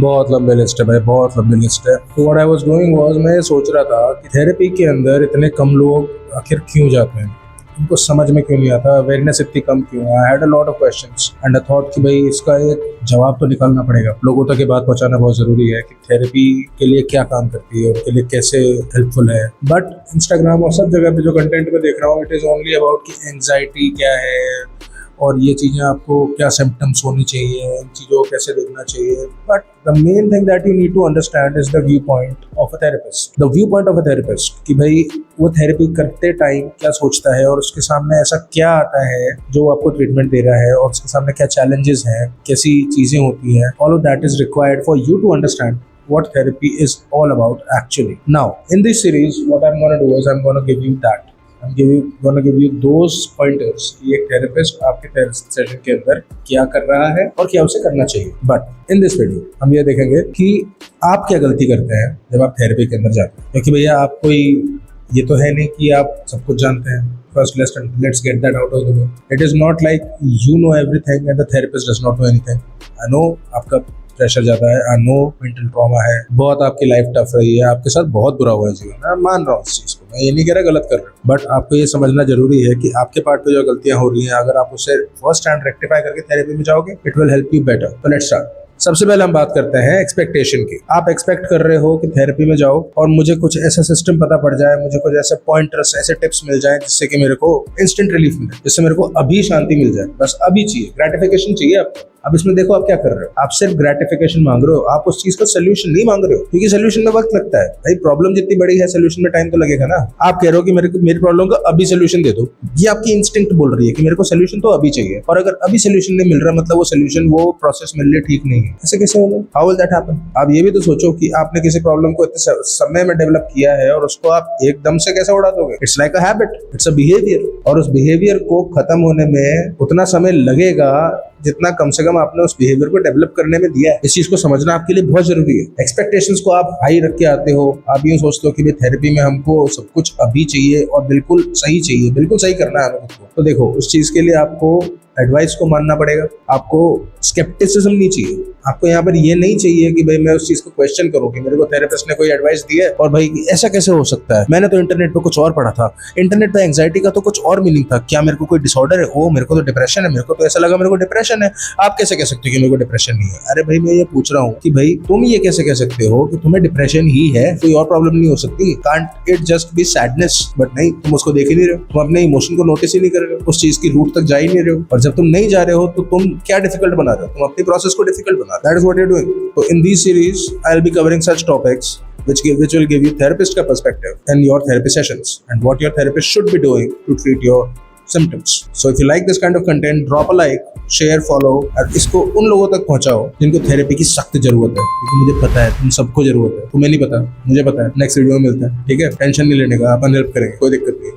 बहुत लंबी लिस्ट है भाई, बहुत लंबी लिस्ट है। तो what I was doing was, मैं ये सोच रहा था कि थेरेपी के अंदर इतने कम लोग आखिर क्यों जाते हैं, उनको समझ में क्यों नहीं आता, अवेयरनेस इतनी कम क्यों है। I had a lot of questions and I thought कि भाई इसका एक जवाब तो निकालना पड़ेगा। लोगों तक ये बात पहुंचाना बहुत जरूरी है कि थेरेपी के लिए क्या काम करती है, उनके लिए कैसे हेल्पफुल है। बट इंस्टाग्राम और सब जगह पे जो कंटेंट में देख रहा हूँ, इट इज ओनली अबाउट कि एंजाइटी क्या है और ये चीज़ें आपको क्या सिम्टम्स होनी चाहिए, इन चीज़ों को कैसे देखना चाहिए। But the main thing that you need to understand is the view point of a therapist. The view point of a therapist कि भाई वो थेरेपी करते टाइम क्या सोचता है और उसके सामने ऐसा क्या आता है जो आपको ट्रीटमेंट दे रहा है, और उसके सामने क्या चैलेंजेस हैं, कैसी चीज़ें होती हैं। All of that is required for you to understand what therapy is all about actually. Now, in this series, what I'm going to do is I'm going to give you that. going to give you those pointers कि एक therapist आपके therapy session के अंदर क्या कर रहा है और क्या उसे करना चाहिए। बट इन दिस वीडियो हम ये देखेंगे कि आप क्या गलती करते हैं जब आप थेरेपी के अंदर जाते हैं। क्योंकि भैया आप कोई ये तो है नहीं कि आप सब कुछ जानते हैं। First, let's get that out of the way. It is not like you know everything and the therapist does not know anything. I know आपका प्रेशर ज़्यादा है, आई नो मेंटल ट्रॉमा है, बहुत आपकी लाइफ टफ रही है, आपके साथ बहुत बुरा हुआ है जीवन। मैं मान रहा हूँ इस चीज़ को, मैं ये नहीं कह रहा गलत कर रहा हूँ। बट आपको ये समझना जरूरी है कि आपके पार्ट पे जो गलतियाँ हो रही हैं, अगर आप उसे फर्स्ट हैंड रेक्टिफाई करके थेरेपी में जाओगे, it will help you better. तो लेट्स स्टार्ट। सबसे पहले हम बात करते हैं एक्सपेक्टेशन की। आप एक्सपेक्ट कर रहे हो कि थेरेपी में जाओ और मुझे कुछ ऐसा सिस्टम पता पड़ जाए, मुझे कुछ ऐसे पॉइंटर्स, ऐसे टिप्स मिल जाए जिससे कि मेरे को इंस्टेंट रिलीफ मिले, जिससे मेरे को अभी शांति मिल जाए, बस अभी चाहिए, ग्रेटिफिकेशन चाहिए आपको। अब इसमें देखो आप क्या कर रहे हो, आप सिर्फ ग्रेटिफिकेशन मांग रहे हो, आप उस चीज का सोल्यूशन नहीं मांग रहे हो। क्योंकि सोल्यूशन में वक्त लगता है भाई, प्रॉब्लम जितनी बड़ी है सोल्यूशन में टाइम तो लगेगा ना। आप कह रहे हो कि मेरी प्रॉब्लम का अभी सोल्यूशन दे दो, ये आपकी इंस्टिंक्ट बोल रही है कि मेरे को सोल्यूशन तो अभी चाहिए, और अगर अभी सोल्यूशन नहीं मिल रहा मतलब वो सोल्यूशन, वो प्रोसेस मेरे लिए ठीक नहीं है। ऐसे कैसे होगा? How will that happen? आप ये भी तो सोचो कि आपने किसी प्रॉब्लम को इतने समय में डेवलप किया है और उसको आप एकदम से कैसे उड़ा दोगे? It's like a habit, it's a behaviour, और उस बिहेवियर को खत्म होने में उतना समय लगेगा जितना कम से कम आपने उस बिहेवियर को डेवलप करने में दिया है। इस चीज को समझना आपके लिए बहुत जरूरी है। एक्सपेक्टेशंस को आप हाई रख के आते हो, आप यूं सोचते हो कि भाई थेरेपी में हमको सब कुछ अभी चाहिए और बिल्कुल सही चाहिए, बिल्कुल सही करना है हमको। तो देखो उस चीज के लिए आपको एडवाइस को मानना पड़ेगा, आपको स्केप्टिसिज्म नहीं चाहिए। आपको यहाँ पर ये नहीं चाहिए कि भाई मैं उस चीज को क्वेश्चन करूँ कि मेरे को थेरेपिस्ट ने कोई एडवाइस दी है और भाई ऐसा कैसे हो सकता है, मैंने तो इंटरनेट पे कुछ और पढ़ा था, इंटरनेट पे एंग्जाइटी का तो कुछ और मीनिंग था, क्या मेरे को कोई डिसऑर्डर है? ओ मेरे को तो डिप्रेशन है, मेरे को तो ऐसा लगा मेरे को डिप्रेशन है। आप कैसे कह सकते हो कि मेरे को डिप्रेशन नहीं है? अरे भाई मैं ये पूछ रहा हूँ कि भाई तुम ये कैसे कह सकते हो कि तुम्हें डिप्रेशन ही है, कोई और प्रॉब्लम नहीं हो सकती? Can't it just be sadness? But नहीं, तुम उसको देख ही नहीं रहे हो, तुम अपने इमोशन को नोटिस ही नहीं कर रहे हो, उस चीज की रूट तक जा ही नहीं रहे हो। और जब तुम नहीं जा रहे हो तो तुम क्या डिफिकल्ट बना रहे हो? तुम अपनी प्रोसेस को डिफिकल्ट बना रहे हो। That is what you are doing. So in this series, I'll be covering such topics which will give you therapist का perspective in your therapy sessions and what your therapist should be doing to treat your symptoms. So if you like this kind of content, drop a like, share, follow और इसको उन लोगों तक पहुंचाओ जिनको therapy की सख्त जरूरत है। क्योंकि मुझे पता है तुम सबको जरूरत है, तुम्हें नहीं पता, मुझे पता है। नेक्स्ट वीडियो में मिलते हैं, ठीक है? टेंशन नहीं लेने का, अपन हेल्प करेंगे, कोई दिक्कत नहीं।